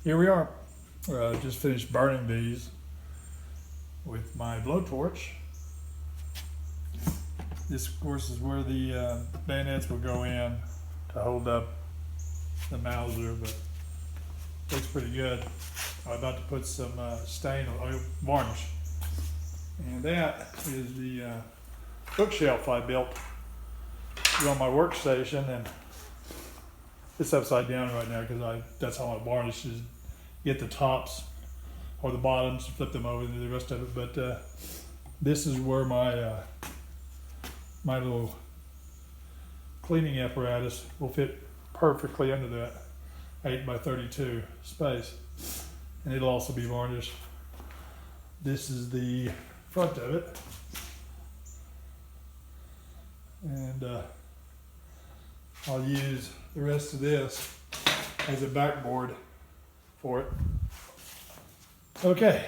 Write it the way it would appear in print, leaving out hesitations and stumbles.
Here we are. Just finished burning these with my blowtorch. This, of course, is where the bayonets will go in to hold up the Mauser, but looks pretty good. I'm about to put some stain oil varnish, and that is the bookshelf I built on my workstation, and it's upside down right now because that's how I varnish is get the tops or the bottoms, flip them over, and do the rest of it. But this is where my my little cleaning apparatus will fit perfectly under that 8x32 space, and it'll also be varnished. This is the front of it, and I'll use the rest of this as a backboard for it. Okay,